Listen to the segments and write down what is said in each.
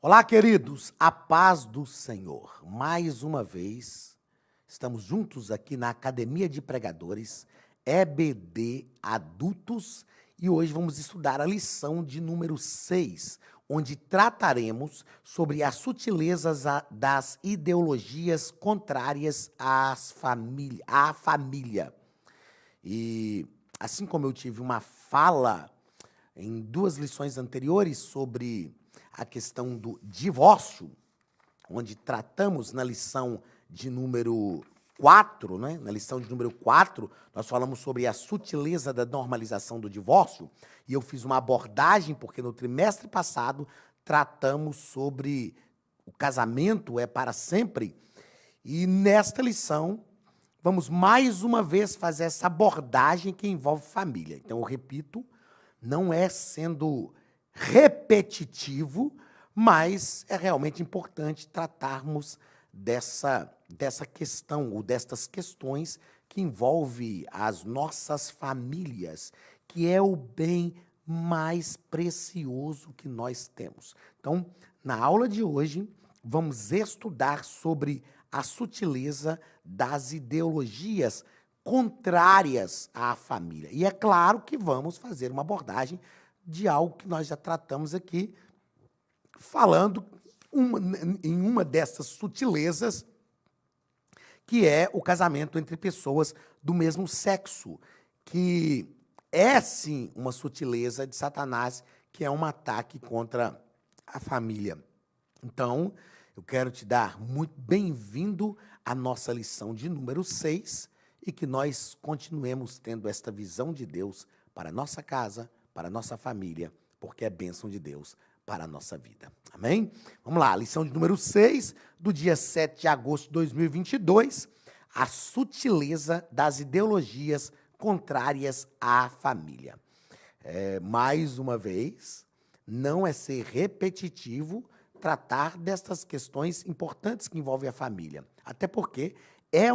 Olá, queridos, a paz do Senhor. Mais uma vez, estamos juntos aqui na Academia de Pregadores, EBD Adultos, e hoje vamos estudar a lição de número 6, onde trataremos sobre as sutilezas das ideologias contrárias à família. E assim como eu tive uma fala em duas lições anteriores sobre a questão do divórcio, onde tratamos na lição de número 4, né? Na lição de número 4, nós falamos sobre a sutileza da normalização do divórcio, e eu fiz uma abordagem, porque no trimestre passado tratamos sobre o casamento é para sempre, e nesta lição vamos mais uma vez fazer essa abordagem que envolve família. Então, eu repito, não é sendo repetitivo, mas é realmente importante tratarmos dessa questão, ou destas questões que envolvem as nossas famílias, que é o bem mais precioso que nós temos. Então, na aula de hoje, vamos estudar sobre a sutileza das ideologias contrárias à família. E é claro que vamos fazer uma abordagem de algo que nós já tratamos aqui, falando em uma dessas sutilezas, que é o casamento entre pessoas do mesmo sexo, que é, sim, uma sutileza de Satanás, que é um ataque contra a família. Então, eu quero te dar muito bem-vindo à nossa lição de número 6 e que nós continuemos tendo esta visão de Deus para a nossa casa, para a nossa família, porque é bênção de Deus para a nossa vida. Amém? Vamos lá, lição de número 6, do dia 7 de agosto de 2022, a sutileza das ideologias contrárias à família. Mais uma vez, não é ser repetitivo tratar destas questões importantes que envolvem a família. Até porque é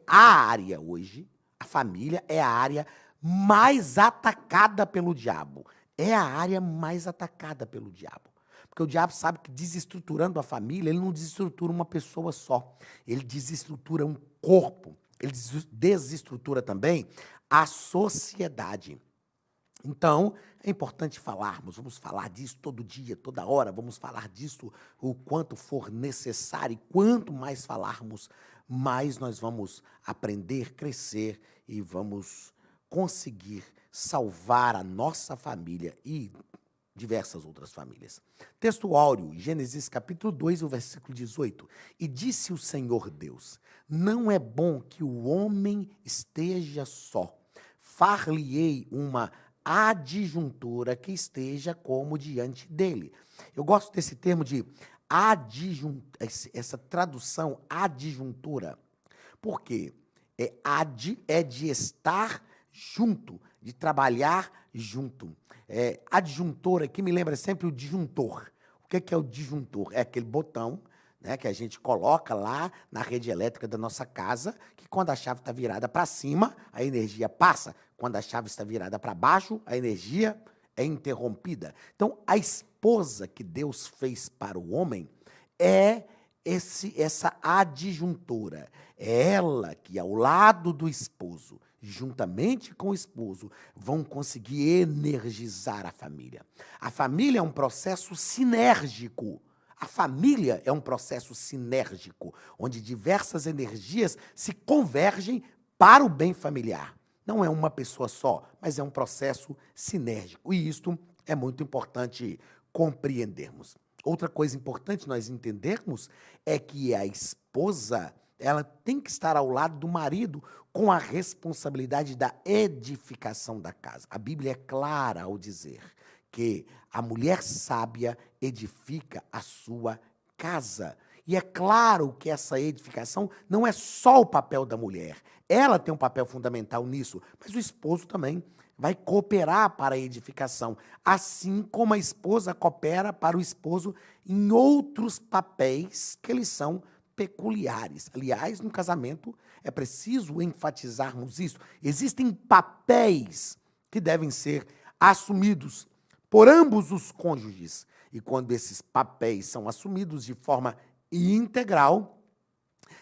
a área hoje, a família é a área mais atacada pelo diabo. É a área mais atacada pelo diabo. Porque o diabo sabe que desestruturando a família, ele não desestrutura uma pessoa só. Ele desestrutura um corpo. Ele desestrutura também a sociedade. Então, é importante falarmos, vamos falar disso todo dia, toda hora, vamos falar disso o quanto for necessário, e quanto mais falarmos, mais nós vamos aprender, crescer e vamos conseguir salvar a nossa família e diversas outras famílias. Texto áureo, Gênesis capítulo 2, o versículo 18. E disse o Senhor Deus, não é bom que o homem esteja só, far-lhe-ei uma adjuntora que esteja como diante dele. Eu gosto desse termo de essa tradução adjuntora, porque é de estar junto, de trabalhar junto. Adjuntora, que me lembra sempre o disjuntor. O que é o disjuntor? É aquele botão, né, que a gente coloca lá na rede elétrica da nossa casa, que quando a chave está virada para cima, a energia passa. Quando a chave está virada para baixo, a energia é interrompida. Então, a esposa que Deus fez para o homem é essa adjuntora. É ela que, ao lado do esposo, juntamente com o esposo, vão conseguir energizar a família. A família é um processo sinérgico. A família é um processo sinérgico, onde diversas energias se convergem para o bem familiar. Não é uma pessoa só, mas é um processo sinérgico. E isto é muito importante compreendermos. Outra coisa importante nós entendermos é que a esposa, ela tem que estar ao lado do marido com a responsabilidade da edificação da casa. A Bíblia é clara ao dizer que a mulher sábia edifica a sua casa. E é claro que essa edificação não é só o papel da mulher. Ela tem um papel fundamental nisso, mas o esposo também vai cooperar para a edificação, assim como a esposa coopera para o esposo em outros papéis que eles são peculiares. Aliás, no casamento é preciso enfatizarmos isso. Existem papéis que devem ser assumidos por ambos os cônjuges E quando esses papéis são assumidos de forma integral,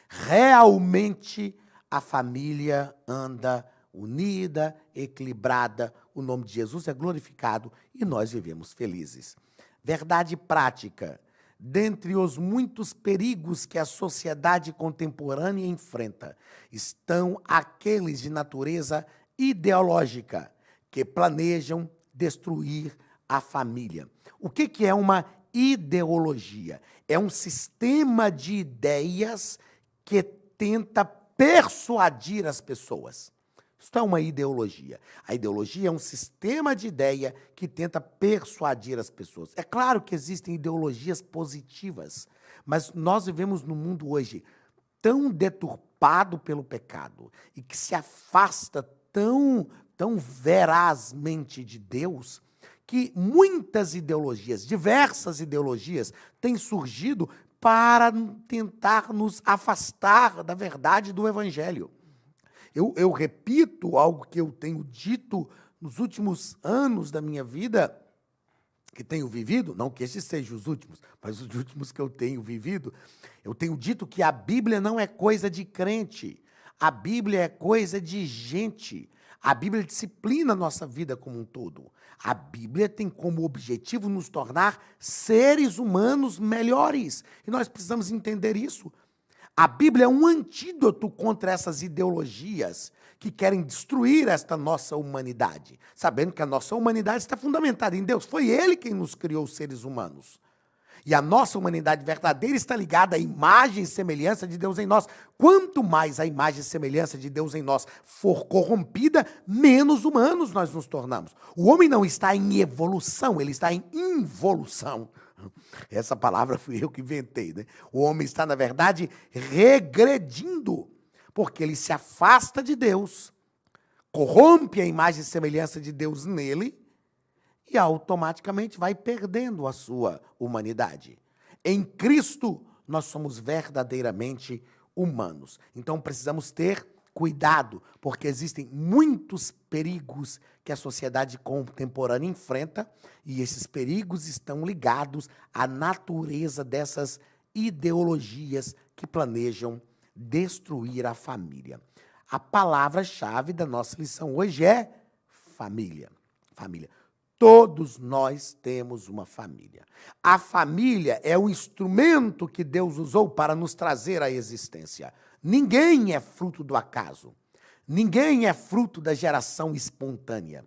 realmente a família anda unida, equilibrada, o nome de Jesus é glorificado e nós vivemos felizes. Verdade prática: dentre os muitos perigos que a sociedade contemporânea enfrenta, estão aqueles de natureza ideológica, que planejam destruir a família. O que é uma ideologia? É um sistema de ideias que tenta persuadir as pessoas. Isso é uma ideologia. A ideologia é um sistema de ideia que tenta persuadir as pessoas. É claro que existem ideologias positivas, mas nós vivemos num mundo hoje tão deturpado pelo pecado e que se afasta tão verazmente de Deus, que muitas ideologias, diversas ideologias, têm surgido para tentar nos afastar da verdade do Evangelho. Eu repito algo que eu tenho dito nos últimos anos da minha vida, que tenho vivido, não que esses sejam os últimos, mas os últimos que eu tenho vivido, eu tenho dito que a Bíblia não é coisa de crente, a Bíblia é coisa de gente. A Bíblia disciplina a nossa vida como um todo. A Bíblia tem como objetivo nos tornar seres humanos melhores. E nós precisamos entender isso. A Bíblia é um antídoto contra essas ideologias que querem destruir esta nossa humanidade, sabendo que a nossa humanidade está fundamentada em Deus. Foi Ele quem nos criou os seres humanos. E a nossa humanidade verdadeira está ligada à imagem e semelhança de Deus em nós. Quanto mais a imagem e semelhança de Deus em nós for corrompida, menos humanos nós nos tornamos. O homem não está em evolução, ele está em involução. Essa palavra fui eu que inventei, né? O homem está, na verdade, regredindo, porque ele se afasta de Deus, corrompe a imagem e semelhança de Deus nele, e automaticamente vai perdendo a sua humanidade. Em Cristo, nós somos verdadeiramente humanos. Então, precisamos ter cuidado, porque existem muitos perigos que a sociedade contemporânea enfrenta, e esses perigos estão ligados à natureza dessas ideologias que planejam destruir a família. A palavra-chave da nossa lição hoje é família. Família. Todos nós temos uma família. A família é o instrumento que Deus usou para nos trazer à existência. Ninguém é fruto do acaso. Ninguém é fruto da geração espontânea.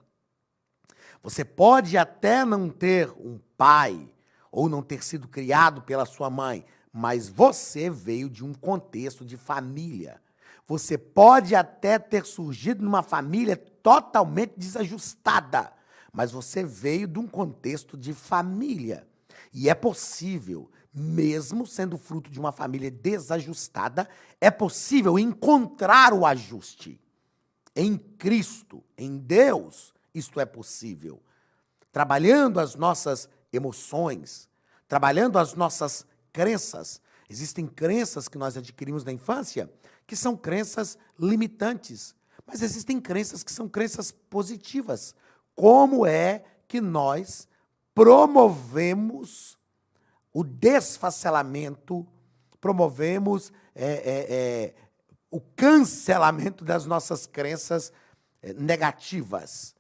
Você pode até não ter um pai ou não ter sido criado pela sua mãe, mas você veio de um contexto de família. Você pode até ter surgido numa família totalmente desajustada, mas você veio de um contexto de família. E é possível, mesmo sendo fruto de uma família desajustada, é possível encontrar o ajuste. Em Cristo, em Deus, isto é possível. Trabalhando as nossas emoções, trabalhando as nossas crenças. Existem crenças que nós adquirimos na infância que são crenças limitantes, mas existem crenças que são crenças positivas. Como é que nós promovemos o desfacelamento, promovemos o cancelamento das nossas crenças negativas,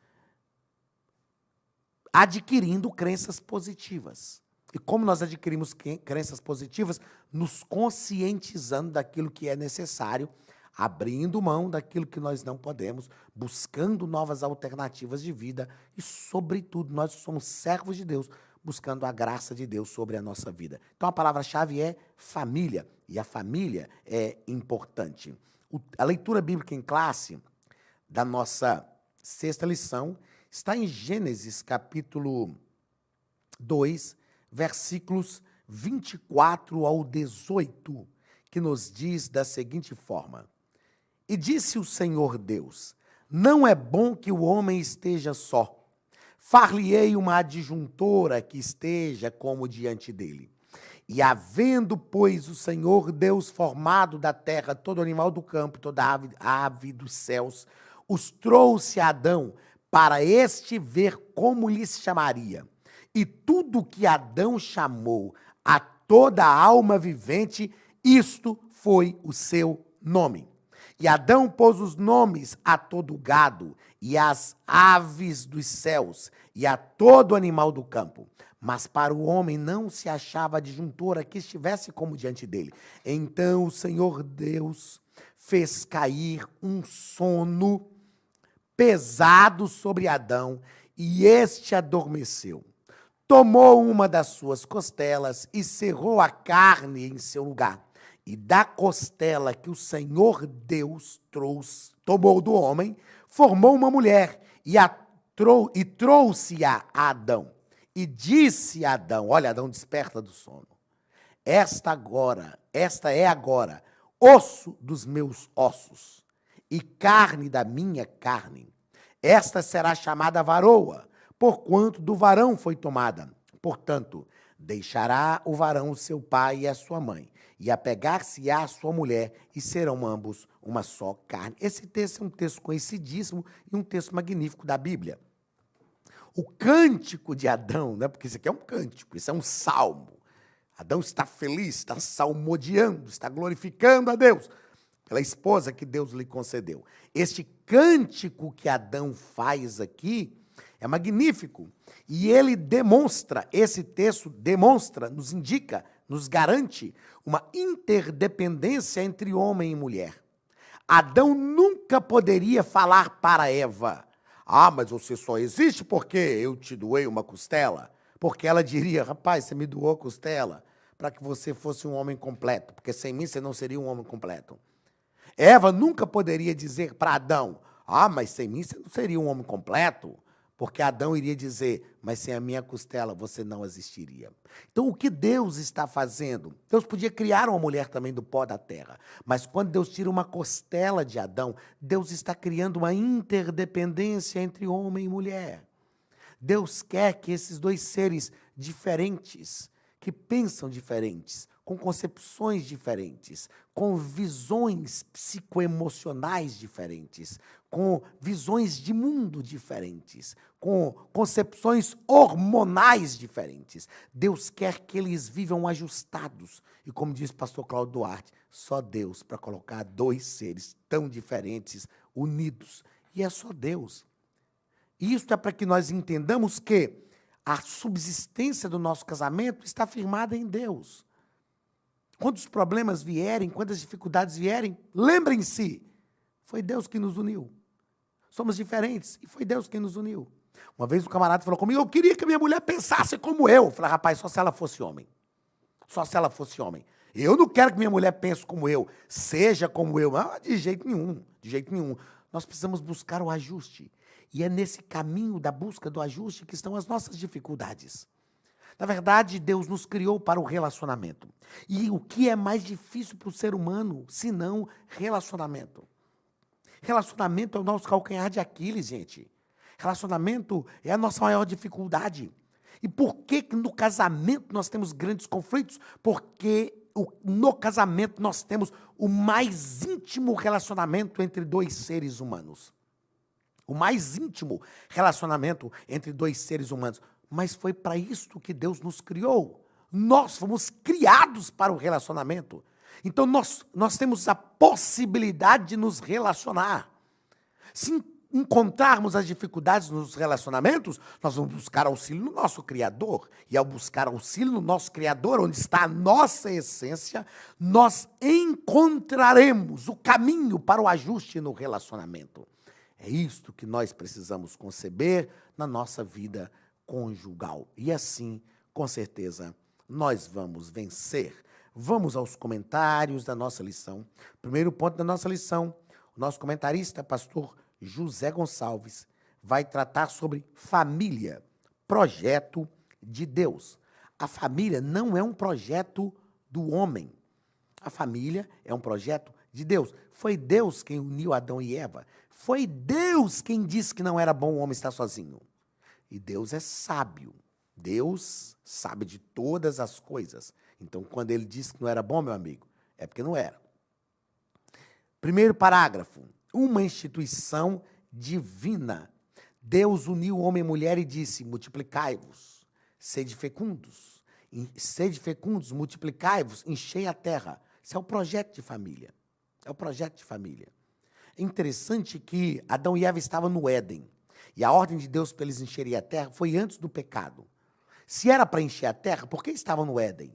adquirindo crenças positivas. E como nós adquirimos crenças positivas? Nos conscientizando daquilo que é necessário, abrindo mão daquilo que nós não podemos, buscando novas alternativas de vida e, sobretudo, nós somos servos de Deus, buscando a graça de Deus sobre a nossa vida. Então, a palavra-chave é família, e a família é importante. A leitura bíblica em classe da nossa sexta lição está em Gênesis, capítulo 2, versículos 24 ao 18, que nos diz da seguinte forma: E disse o Senhor Deus, não é bom que o homem esteja só. Far-lhe-ei uma adjuntora que esteja como diante dele. E havendo, pois, o Senhor Deus formado da terra todo animal do campo, toda ave dos céus, os trouxe a Adão para este ver como lhes chamaria. E tudo que Adão chamou a toda alma vivente, isto foi o seu nome. E Adão pôs os nomes a todo o gado, e às aves dos céus, e a todo animal do campo. Mas para o homem não se achava adjuntora que estivesse como diante dele. Então o Senhor Deus fez cair um sono pesado sobre Adão, e este adormeceu. Tomou uma das suas costelas e cerrou a carne em seu lugar. E da costela que o Senhor Deus tomou do homem, formou uma mulher e trouxe-a a Adão. E disse a Adão, olha, Adão desperta do sono. Esta é agora osso dos meus ossos e carne da minha carne. Esta será chamada varoa, porquanto do varão foi tomada. Portanto, deixará o varão seu pai e a sua mãe, e apegar-se-á à sua mulher, e serão ambos uma só carne. Esse texto é um texto conhecidíssimo e um texto magnífico da Bíblia. O cântico de Adão, né? Porque isso aqui é um cântico, isso é um salmo. Adão está feliz, está salmodiando, está glorificando a Deus pela esposa que Deus lhe concedeu. Este cântico que Adão faz aqui é magnífico. E ele demonstra, esse texto demonstra, nos indica, nos garante uma interdependência entre homem e mulher. Adão nunca poderia falar para Eva: ah, mas você só existe porque eu te doei uma costela. Porque ela diria: rapaz, você me doou a costela para que você fosse um homem completo, porque sem mim você não seria um homem completo. Eva nunca poderia dizer para Adão: ah, mas sem mim você não seria um homem completo, porque Adão iria dizer: mas sem a minha costela você não existiria. Então, o que Deus está fazendo? Deus podia criar uma mulher também do pó da terra, mas quando Deus tira uma costela de Adão, Deus está criando uma interdependência entre homem e mulher. Deus quer que esses dois seres diferentes, que pensam diferentes, com concepções diferentes, com visões psicoemocionais diferentes, com visões de mundo diferentes, com concepções hormonais diferentes. Deus quer que eles vivam ajustados. E como diz o pastor Cláudio Duarte, só Deus para colocar dois seres tão diferentes, unidos. E é só Deus. E isso é para que nós entendamos que a subsistência do nosso casamento está firmada em Deus. Quando os problemas vierem, quando as dificuldades vierem, lembrem-se, foi Deus que nos uniu. Somos diferentes e foi Deus quem nos uniu. Uma vez um camarada falou comigo: eu queria que a minha mulher pensasse como eu. Eu falei: rapaz, só se ela fosse homem. Só se ela fosse homem. Eu não quero que minha mulher pense como eu, seja como eu. Ah, de jeito nenhum, de jeito nenhum. Nós precisamos buscar o ajuste. E é nesse caminho da busca do ajuste que estão as nossas dificuldades. Na verdade, Deus nos criou para o relacionamento. E o que é mais difícil para o ser humano, senão relacionamento? Relacionamento é o nosso calcanhar de Aquiles, gente. Relacionamento é a nossa maior dificuldade. E por que no casamento nós temos grandes conflitos? Porque no casamento nós temos o mais íntimo relacionamento entre dois seres humanos. O mais íntimo relacionamento entre dois seres humanos. Mas foi para isso que Deus nos criou. Nós fomos criados para o relacionamento. Então, nós temos a possibilidade de nos relacionar. Se encontrarmos as dificuldades nos relacionamentos, nós vamos buscar auxílio no nosso Criador. E ao buscar auxílio no nosso Criador, onde está a nossa essência, nós encontraremos o caminho para o ajuste no relacionamento. É isto que nós precisamos conceber na nossa vida conjugal. E assim, com certeza, nós vamos vencer. Vamos aos comentários da nossa lição. Primeiro ponto da nossa lição, o nosso comentarista, pastor José Gonçalves, vai tratar sobre família, projeto de Deus. A família não é um projeto do homem. A família é um projeto de Deus. Foi Deus quem uniu Adão e Eva. Foi Deus quem disse que não era bom o homem estar sozinho. E Deus é sábio. Deus sabe de todas as coisas. Então, quando ele disse que não era bom, meu amigo, é porque não era. Primeiro parágrafo. Uma instituição divina. Deus uniu homem e mulher e disse: multiplicai-vos, sede fecundos, multiplicai-vos, enchei a terra. Isso é o projeto de família. É o projeto de família. É interessante que Adão e Eva estavam no Éden. E a ordem de Deus para eles encherem a terra foi antes do pecado. Se era para encher a terra, por que estavam no Éden?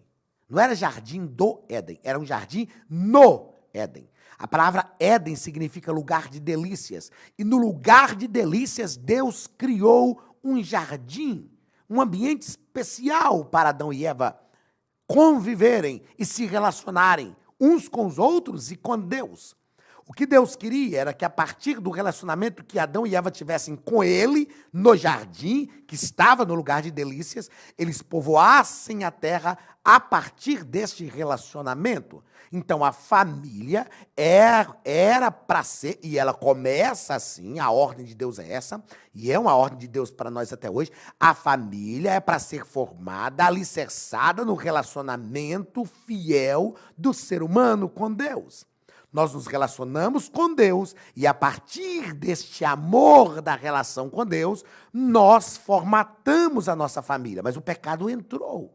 Não era jardim do Éden, era um jardim no Éden. A palavra Éden significa lugar de delícias. E no lugar de delícias, Deus criou um jardim, um ambiente especial para Adão e Eva conviverem e se relacionarem uns com os outros e com Deus. O que Deus queria era que, a partir do relacionamento que Adão e Eva tivessem com ele, no jardim, que estava no lugar de delícias, eles povoassem a terra a partir deste relacionamento. Então, a família era para ser, e ela começa assim, a ordem de Deus é essa, e é uma ordem de Deus para nós até hoje, a família é para ser formada, alicerçada no relacionamento fiel do ser humano com Deus. Nós nos relacionamos com Deus e, a partir deste amor da relação com Deus, nós formatamos a nossa família. Mas o pecado entrou.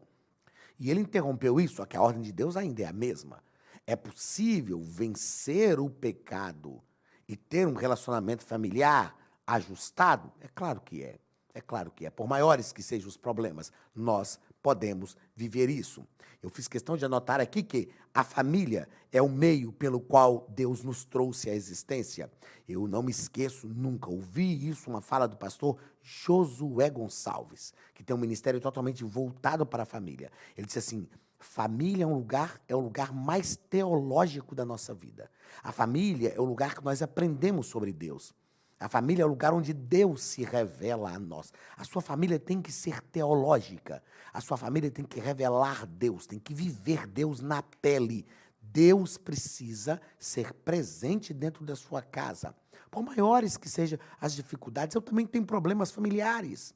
E ele interrompeu isso, só que a ordem de Deus ainda é a mesma. É possível vencer o pecado e ter um relacionamento familiar ajustado? É claro que é. É claro que é. Por maiores que sejam os problemas, nós podemos viver isso. Eu fiz questão de anotar aqui que a família é o meio pelo qual Deus nos trouxe à existência. Eu não me esqueço nunca, ouvi isso, uma fala do pastor Josué Gonçalves, que tem um ministério totalmente voltado para a família. Ele disse assim: família é o lugar mais teológico da nossa vida. A família é o lugar que nós aprendemos sobre Deus. A família é o lugar onde Deus se revela a nós. A sua família tem que ser teológica. A sua família tem que revelar Deus, tem que viver Deus na pele. Deus precisa ser presente dentro da sua casa. Por maiores que sejam as dificuldades, eu também tenho problemas familiares.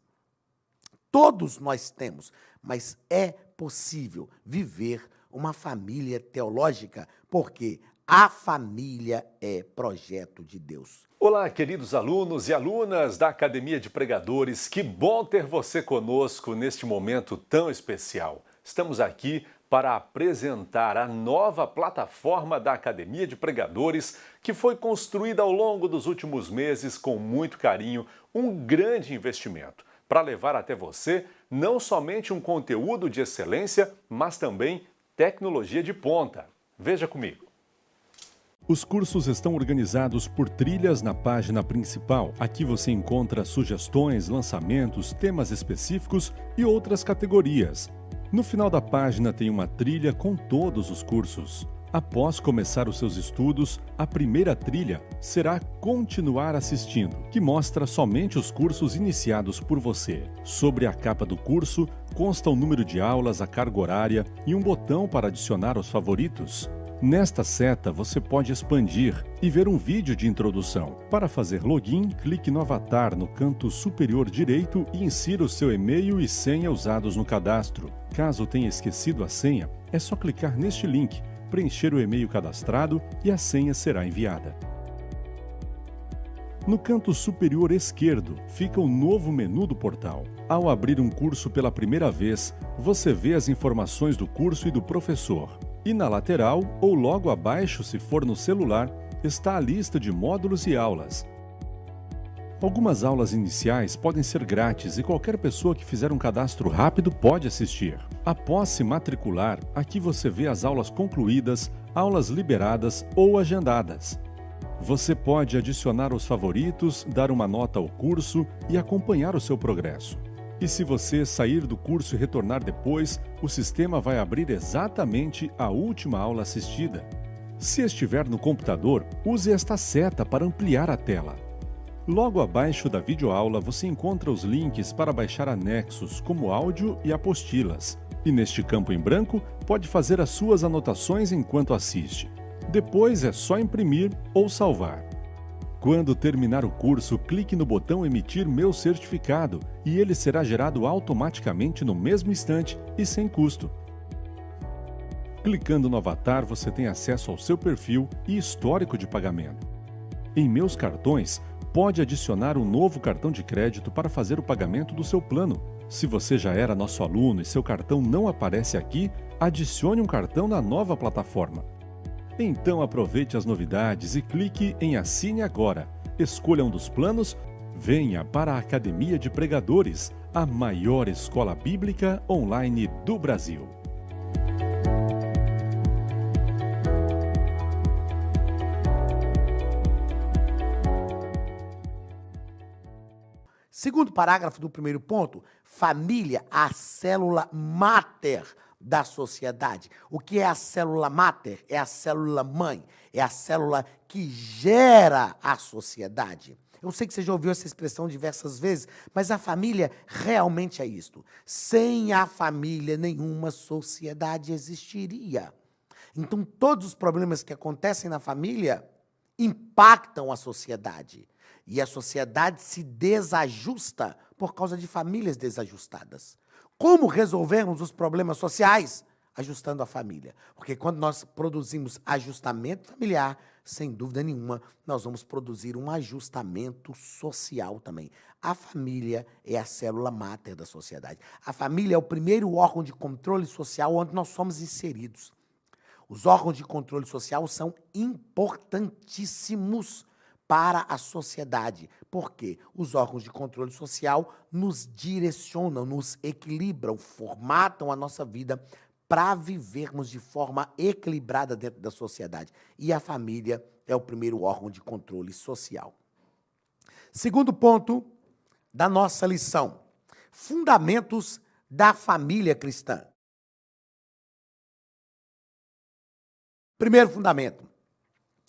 Todos nós temos, mas é possível viver uma família teológica, porque a família é projeto de Deus. Olá, queridos alunos e alunas da Academia de Pregadores, que bom ter você conosco neste momento tão especial. Estamos aqui para apresentar a nova plataforma da Academia de Pregadores, que foi construída ao longo dos últimos meses com muito carinho, um grande investimento, para levar até você não somente um conteúdo de excelência, mas também tecnologia de ponta. Veja comigo. Os cursos estão organizados por trilhas na página principal. Aqui você encontra sugestões, lançamentos, temas específicos e outras categorias. No final da página tem uma trilha com todos os cursos. Após começar os seus estudos, a primeira trilha será Continuar assistindo, que mostra somente os cursos iniciados por você. Sobre a capa do curso, consta o número de aulas, a carga horária e um botão para adicionar os favoritos. Nesta seta, você pode expandir e ver um vídeo de introdução. Para fazer login, clique no avatar no canto superior direito e insira o seu e-mail e senha usados no cadastro. Caso tenha esquecido a senha, é só clicar neste link, preencher o e-mail cadastrado e a senha será enviada. No canto superior esquerdo fica o novo menu do portal. Ao abrir um curso pela primeira vez, você vê as informações do curso e do professor. E na lateral, ou logo abaixo se for no celular, está a lista de módulos e aulas. Algumas aulas iniciais podem ser grátis e qualquer pessoa que fizer um cadastro rápido pode assistir. Após se matricular, aqui você vê as aulas concluídas, aulas liberadas ou agendadas. Você pode adicionar os favoritos, dar uma nota ao curso e acompanhar o seu progresso. E se você sair do curso e retornar depois, o sistema vai abrir exatamente a última aula assistida. Se estiver no computador, use esta seta para ampliar a tela. Logo abaixo da videoaula você encontra os links para baixar anexos, como áudio e apostilas. E neste campo em branco, pode fazer as suas anotações enquanto assiste. Depois é só imprimir ou salvar. Quando terminar o curso, clique no botão Emitir meu certificado e ele será gerado automaticamente no mesmo instante e sem custo. Clicando no avatar, você tem acesso ao seu perfil e histórico de pagamento. Em Meus Cartões, pode adicionar um novo cartão de crédito para fazer o pagamento do seu plano. Se você já era nosso aluno e seu cartão não aparece aqui, adicione um cartão na nova plataforma. Então aproveite as novidades e clique em Assine Agora. Escolha um dos planos. Venha para a Academia de Pregadores, a maior escola bíblica online do Brasil. Segundo parágrafo do primeiro ponto, família, a célula máter da sociedade. O que é a célula máter? É a célula mãe, é a célula que gera a sociedade. Eu sei que você já ouviu essa expressão diversas vezes, mas a família realmente é isto. Sem a família, nenhuma sociedade existiria. Então, todos os problemas que acontecem na família impactam a sociedade. E a sociedade se desajusta por causa de famílias desajustadas. Como resolvermos os problemas sociais? Ajustando a família. Porque quando nós produzimos ajustamento familiar, sem dúvida nenhuma, nós vamos produzir um ajustamento social também. A família é a célula máter da sociedade. A família é o primeiro órgão de controle social onde nós somos inseridos. Os órgãos de controle social são importantíssimos para a sociedade, porque os órgãos de controle social nos direcionam, nos equilibram, formatam a nossa vida para vivermos de forma equilibrada dentro da sociedade. E a família é o primeiro órgão de controle social. Segundo ponto da nossa lição: fundamentos da família cristã. Primeiro fundamento,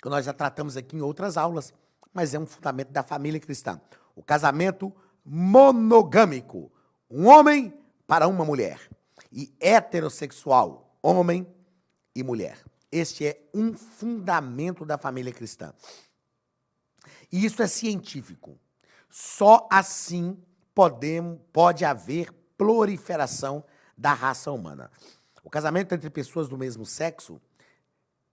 que nós já tratamos aqui em outras aulas, mas é um fundamento da família cristã. O casamento monogâmico, um homem para uma mulher. E heterossexual, homem e mulher. Este é um fundamento da família cristã. E isso é científico. Só assim pode haver proliferação da raça humana. O casamento entre pessoas do mesmo sexo,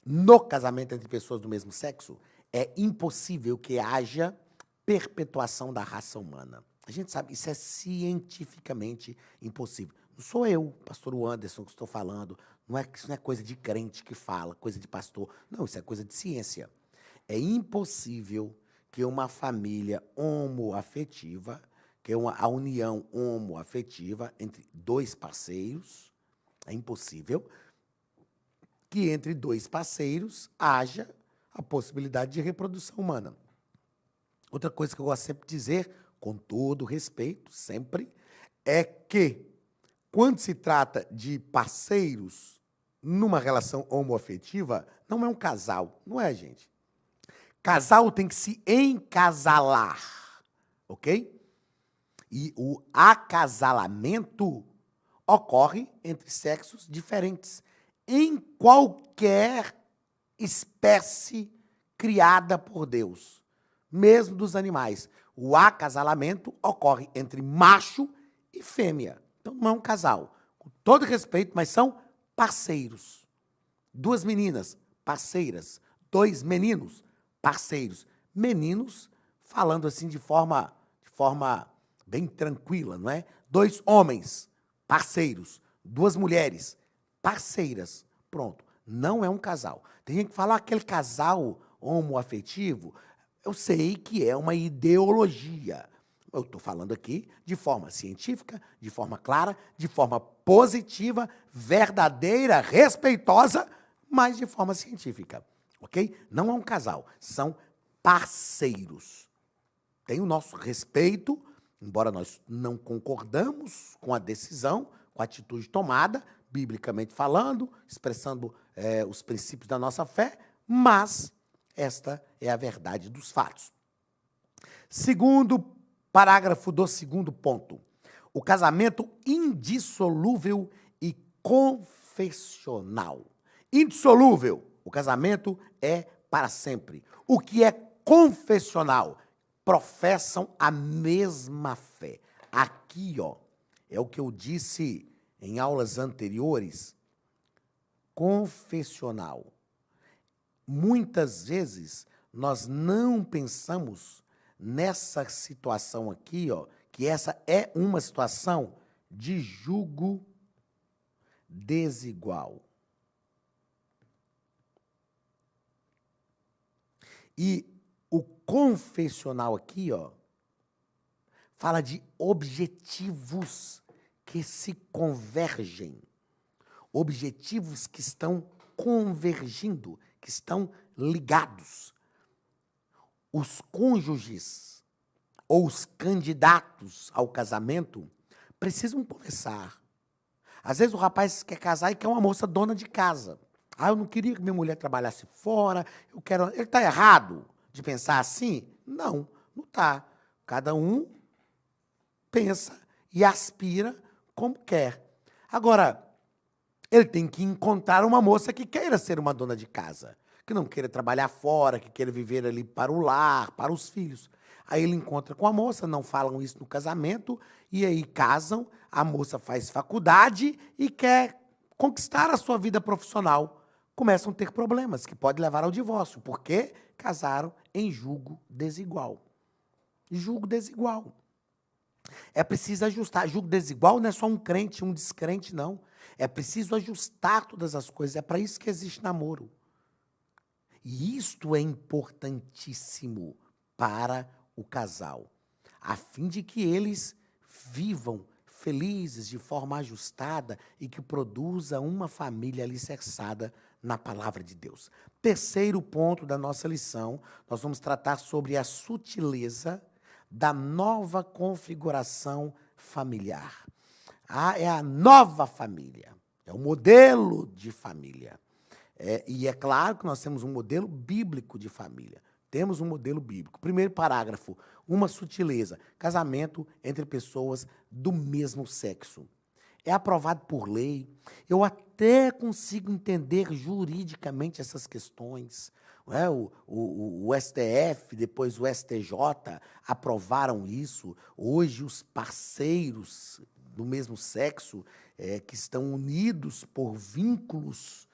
no casamento entre pessoas do mesmo sexo, é impossível que haja perpetuação da raça humana. A gente sabe, isso é cientificamente impossível. Não sou eu, pastor Anderson, que estou falando. Isso não é coisa de crente que fala, coisa de pastor. Não, isso é coisa de ciência. É impossível que uma família homoafetiva, a união homoafetiva entre dois parceiros, é impossível que entre dois parceiros haja a possibilidade de reprodução humana. Outra coisa que eu gosto sempre de dizer, com todo respeito, sempre, é que quando se trata de parceiros numa relação homoafetiva, não é um casal, não é, gente? Casal tem que se encasalar, ok? E o acasalamento ocorre entre sexos diferentes, em qualquer espécie criada por Deus, mesmo dos animais. O acasalamento ocorre entre macho e fêmea. Então, não é um casal. Com todo respeito, mas são parceiros. Duas meninas, parceiras. Dois meninos, parceiros. Meninos, falando assim de forma bem tranquila, não é? Dois homens, parceiros. Duas mulheres, parceiras. Pronto. Não é um casal. Tem gente que fala aquele casal homoafetivo. Eu sei que é uma ideologia. Eu estou falando aqui de forma científica, de forma clara, de forma positiva, verdadeira, respeitosa, mas de forma científica, ok? Não é um casal, são parceiros. Tem o nosso respeito, embora nós não concordamos com a decisão, com a atitude tomada, biblicamente falando, expressando os princípios da nossa fé, mas esta é a verdade dos fatos. Segundo parágrafo do segundo ponto. O casamento indissolúvel e confessional. Indissolúvel, o casamento é para sempre. O que é confessional? Professam a mesma fé. Aqui, é o que eu disse em aulas anteriores. Confessional. Muitas vezes nós não pensamos nessa situação aqui, ó, que essa é uma situação de jugo desigual. E o confessional aqui, ó, fala de objetivos que se convergem, objetivos que estão convergindo, que estão ligados. Os cônjuges ou os candidatos ao casamento precisam conversar. Às vezes o rapaz quer casar e quer uma moça dona de casa. Eu não queria que minha mulher trabalhasse fora, eu quero... Ele está errado de pensar assim? Não, não está. Cada um pensa e aspira como quer. Agora, ele tem que encontrar uma moça que queira ser uma dona de casa, que não queira trabalhar fora, que queira viver ali para o lar, para os filhos. Aí ele encontra com a moça, não falam isso no casamento, e aí casam, a moça faz faculdade e quer conquistar a sua vida profissional. Começam a ter problemas que podem levar ao divórcio, porque casaram em jugo desigual. Jugo desigual. É preciso ajustar. Jugo desigual não é só um crente, um descrente, não. É preciso ajustar todas as coisas. É para isso que existe namoro. E isto é importantíssimo para o casal, a fim de que eles vivam felizes, de forma ajustada e que produza uma família alicerçada na palavra de Deus. Terceiro ponto da nossa lição, nós vamos tratar sobre a sutileza da nova configuração familiar. É a nova família, é o modelo de família. E é claro que nós temos um modelo bíblico de família. Temos um modelo bíblico. Primeiro parágrafo, uma sutileza. Casamento entre pessoas do mesmo sexo. É aprovado por lei. Eu até consigo entender juridicamente essas questões. O STF, depois o STJ, aprovaram isso. Hoje, os parceiros do mesmo sexo, que estão unidos por vínculos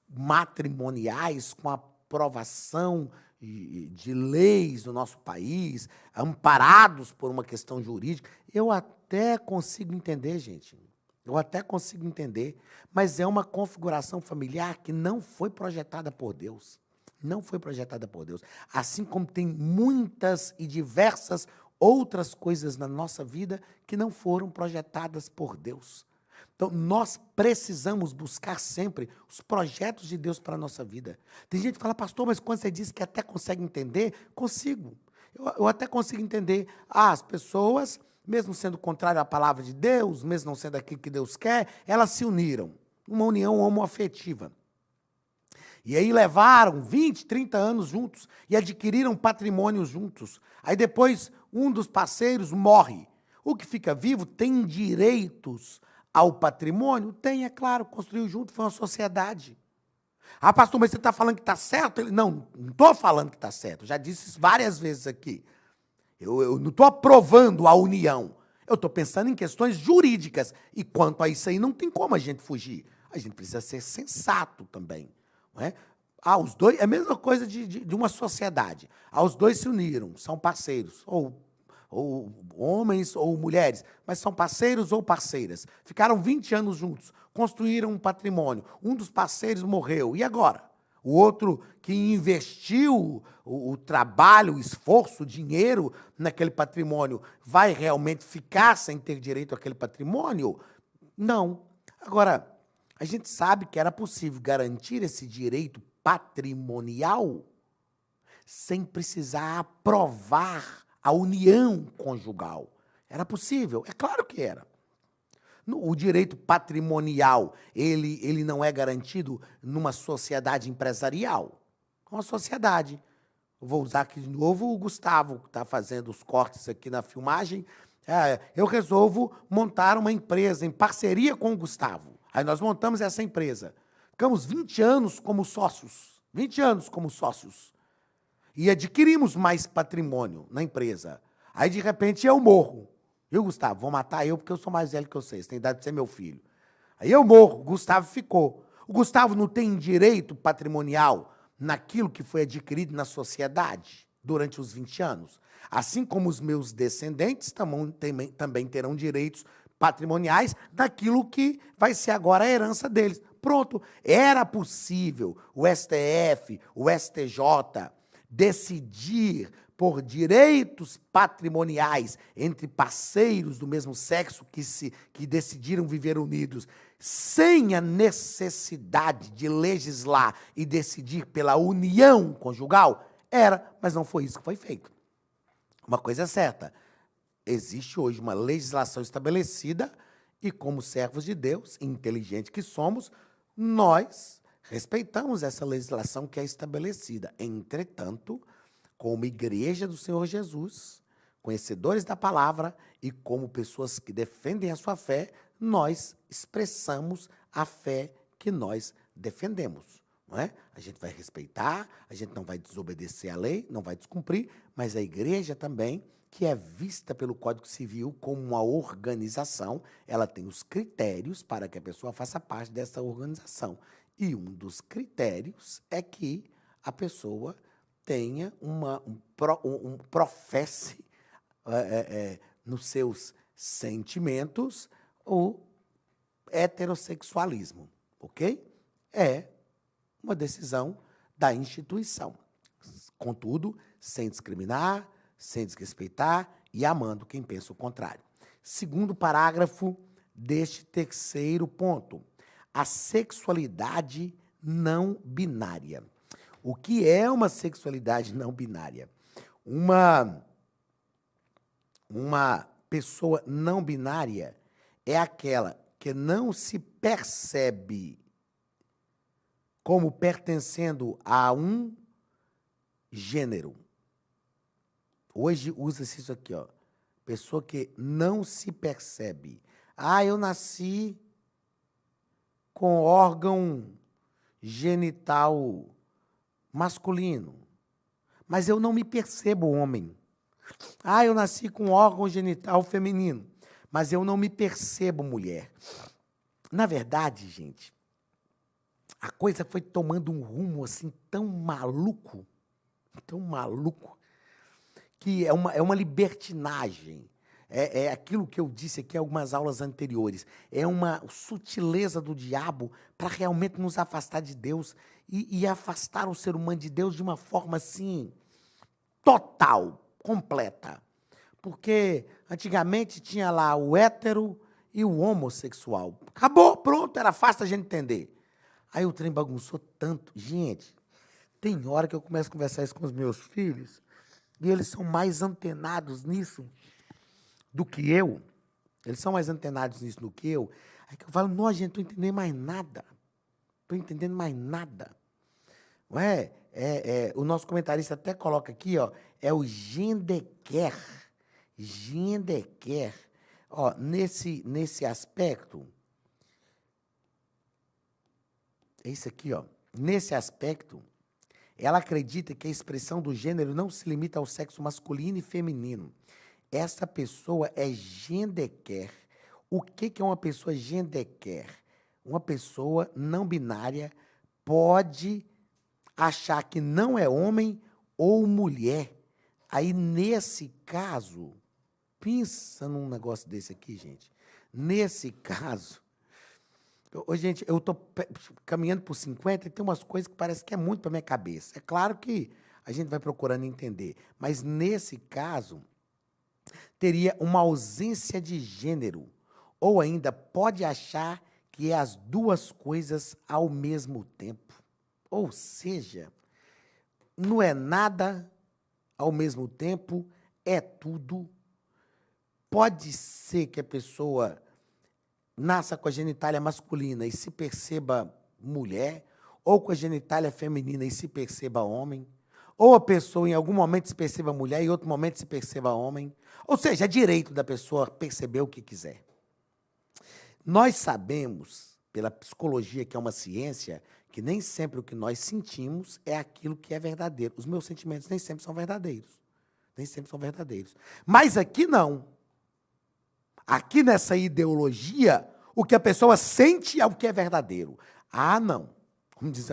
matrimoniais, com a aprovação de leis no nosso país, amparados por uma questão jurídica, eu até consigo entender, gente. Eu até consigo entender, mas é uma configuração familiar que não foi projetada por Deus. Não foi projetada por Deus. Assim como tem muitas e diversas outras coisas na nossa vida que não foram projetadas por Deus. Então, nós precisamos buscar sempre os projetos de Deus para a nossa vida. Tem gente que fala, pastor, mas quando você diz que até consegue entender, consigo. Eu até consigo entender. As pessoas, mesmo sendo contrário à palavra de Deus, mesmo não sendo aquilo que Deus quer, elas se uniram. Uma união homoafetiva. E aí levaram 20, 30 anos juntos e adquiriram patrimônio juntos. Aí depois, um dos parceiros morre. O que fica vivo tem direitos ao patrimônio? Tem, é claro, construiu junto, foi uma sociedade. Pastor, mas você está falando que está certo? Não estou falando que está certo, eu já disse isso várias vezes aqui. Eu não estou aprovando a união, eu estou pensando em questões jurídicas, e quanto a isso aí não tem como a gente fugir. A gente precisa ser sensato também. Não é? Os dois, é a mesma coisa de uma sociedade. Os dois se uniram, são parceiros, ou homens ou mulheres, mas são parceiros ou parceiras. Ficaram 20 anos juntos, construíram um patrimônio. Um dos parceiros morreu. E agora? O outro que investiu o trabalho, o esforço, o dinheiro naquele patrimônio, vai realmente ficar sem ter direito àquele patrimônio? Não. Agora, a gente sabe que era possível garantir esse direito patrimonial sem precisar aprovar a união conjugal. Era possível? É claro que era. O direito patrimonial, ele não é garantido numa sociedade empresarial. Uma sociedade. Eu vou usar aqui de novo o Gustavo, que está fazendo os cortes aqui na filmagem. Eu resolvo montar uma empresa em parceria com o Gustavo. Aí nós montamos essa empresa. Ficamos 20 anos como sócios. 20 anos como sócios. E adquirimos mais patrimônio na empresa. Aí, de repente, eu morro. Eu, Gustavo, vou matar eu porque eu sou mais velho que vocês, tem idade de ser meu filho. Aí eu morro, o Gustavo ficou. O Gustavo não tem direito patrimonial naquilo que foi adquirido na sociedade? durante os 20 anos. Assim como os meus descendentes também terão direitos patrimoniais daquilo que vai ser agora a herança deles. Pronto, era possível o STF, o STJ, decidir por direitos patrimoniais entre parceiros do mesmo sexo que decidiram viver unidos, sem a necessidade de legislar e decidir pela união conjugal? Era, mas não foi isso que foi feito. Uma coisa é certa, existe hoje uma legislação estabelecida e, como servos de Deus, inteligentes que somos, nós respeitamos essa legislação que é estabelecida. Entretanto, como igreja do Senhor Jesus, conhecedores da palavra e como pessoas que defendem a sua fé, nós expressamos a fé que nós defendemos. Não é? A gente vai respeitar, a gente não vai desobedecer à lei, não vai descumprir, mas a igreja também, que é vista pelo Código Civil como uma organização, ela tem os critérios para que a pessoa faça parte dessa organização. E um dos critérios é que a pessoa tenha professe nos seus sentimentos o heterossexualismo, ok? É uma decisão da instituição. Contudo, sem discriminar, sem desrespeitar e amando quem pensa o contrário. Segundo parágrafo deste terceiro ponto, a sexualidade não binária. O que é uma sexualidade não binária? Uma pessoa não binária é aquela que não se percebe como pertencendo a um gênero. Hoje usa-se isso aqui, ó. Pessoa que não se percebe. Eu nasci com órgão genital masculino, mas eu não me percebo homem. Eu nasci com órgão genital feminino, mas eu não me percebo mulher. Na verdade, gente, a coisa foi tomando um rumo assim tão maluco, que é uma libertinagem. É aquilo que eu disse aqui em algumas aulas anteriores. É uma sutileza do diabo para realmente nos afastar de Deus e afastar o ser humano de Deus de uma forma assim, total, completa. Porque antigamente tinha lá o hétero e o homossexual. Acabou, pronto, era fácil a gente entender. Aí o trem bagunçou tanto. Gente, tem hora que eu começo a conversar isso com os meus filhos e eles são mais antenados nisso do que eu. Eles são mais antenados nisso do que eu. Aí que eu falo, não, gente, não estou entendendo mais nada. Estou entendendo mais nada. Não é? O nosso comentarista até coloca aqui, ó, é o gendequer. Gendequer. Ó, nesse aspecto, é isso aqui, ó. Nesse aspecto, ela acredita que a expressão do gênero não se limita ao sexo masculino e feminino. Essa pessoa é gendequer. O que é uma pessoa gendequer? Uma pessoa não binária pode achar que não é homem ou mulher. Aí, nesse caso, pensa num negócio desse aqui, gente. Nesse caso, gente, eu estou caminhando por 50 e tem umas coisas que parece que é muito para minha cabeça. É claro que a gente vai procurando entender, mas nesse caso teria uma ausência de gênero, ou ainda pode achar que é as duas coisas ao mesmo tempo. Ou seja, não é nada ao mesmo tempo, é tudo. Pode ser que a pessoa nasça com a genitália masculina e se perceba mulher, ou com a genitália feminina e se perceba homem, ou a pessoa em algum momento se perceba mulher e em outro momento se perceba homem. Ou seja, é direito da pessoa perceber o que quiser. Nós sabemos, pela psicologia, que é uma ciência, que nem sempre o que nós sentimos é aquilo que é verdadeiro. Os meus sentimentos nem sempre são verdadeiros. Nem sempre são verdadeiros. Mas aqui não. Aqui nessa ideologia, o que a pessoa sente é o que é verdadeiro. Não. Como diz,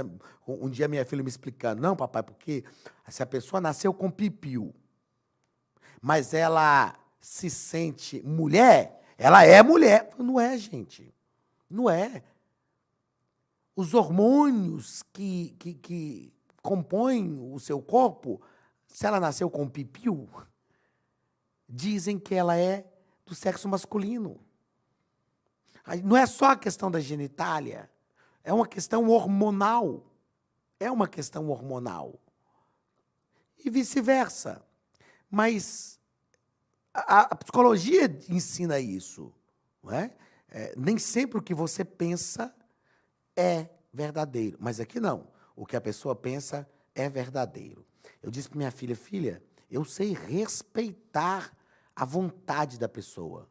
um dia minha filha me explicando, não, papai, porque se a pessoa nasceu com pipiu, mas ela se sente mulher, ela é mulher. Não é, gente. Não é. Os hormônios que compõem o seu corpo, se ela nasceu com pipiu, dizem que ela é do sexo masculino. Não é só a questão da genitália, é uma questão hormonal. É uma questão hormonal. E vice-versa. Mas a psicologia ensina isso. Não é? Nem sempre o que você pensa é verdadeiro. Mas aqui não. O que a pessoa pensa é verdadeiro. Eu disse para minha filha, filha, eu sei respeitar a vontade da pessoa.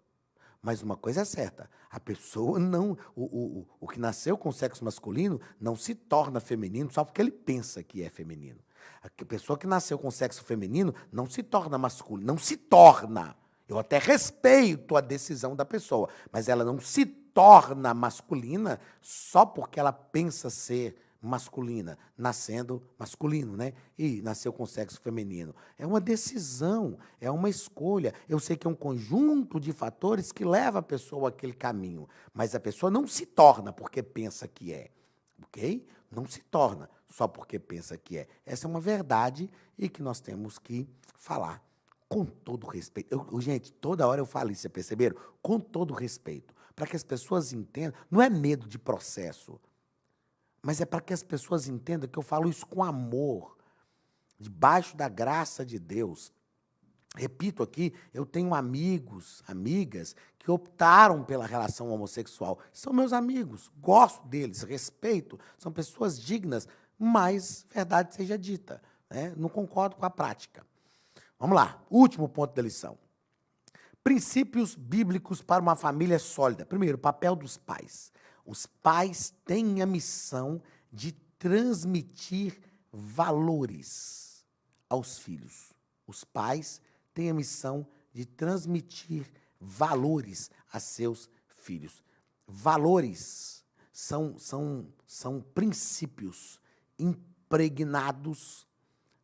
Mas uma coisa é certa, a pessoa não... O que nasceu com o sexo masculino não se torna feminino só porque ele pensa que é feminino. A pessoa que nasceu com o sexo feminino não se torna masculina, não se torna. Eu até respeito a decisão da pessoa, mas ela não se torna masculina só porque ela pensa ser masculina, nascendo masculino, né? E nasceu com sexo feminino. É uma decisão, é uma escolha. Eu sei que é um conjunto de fatores que leva a pessoa àquele caminho, mas a pessoa não se torna porque pensa que é, ok? Não se torna só porque pensa que é. Essa é uma verdade e que nós temos que falar com todo respeito. Gente, toda hora eu falo isso, vocês perceberam? Com todo respeito, para que as pessoas entendam. Não é medo de processo, mas é para que as pessoas entendam que eu falo isso com amor, debaixo da graça de Deus. Repito aqui, eu tenho amigos, amigas, que optaram pela relação homossexual. São meus amigos, gosto deles, respeito, são pessoas dignas, mas verdade seja dita, né? Não concordo com a prática. Vamos lá, último ponto da lição. Princípios bíblicos para uma família sólida. Primeiro, o papel dos pais. Os pais têm a missão de transmitir valores aos filhos. Os pais têm a missão de transmitir valores a seus filhos. Valores são princípios impregnados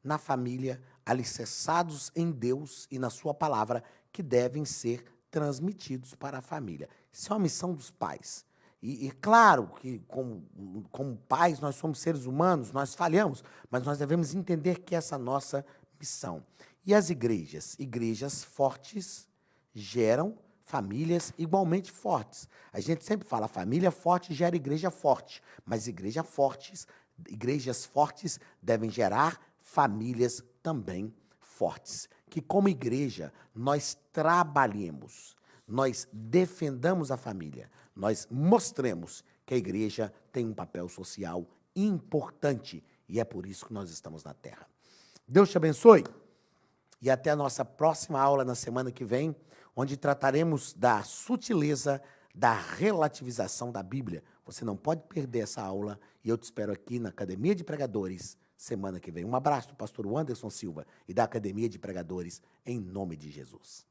na família, alicerçados em Deus e na sua palavra, que devem ser transmitidos para a família. Isso é uma missão dos pais. E claro que, como pais, nós somos seres humanos, nós falhamos, mas nós devemos entender que essa é a nossa missão. E as igrejas? Igrejas fortes geram famílias igualmente fortes. A gente sempre fala, família forte gera igreja forte, mas igrejas fortes devem gerar famílias também fortes. Que como igreja nós trabalhemos, nós defendamos a família, nós mostremos que a igreja tem um papel social importante e é por isso que nós estamos na Terra. Deus te abençoe e até a nossa próxima aula na semana que vem, onde trataremos da sutileza da relativização da Bíblia. Você não pode perder essa aula e eu te espero aqui na Academia de Pregadores semana que vem. Um abraço do pastor Anderson Silva e da Academia de Pregadores, em nome de Jesus.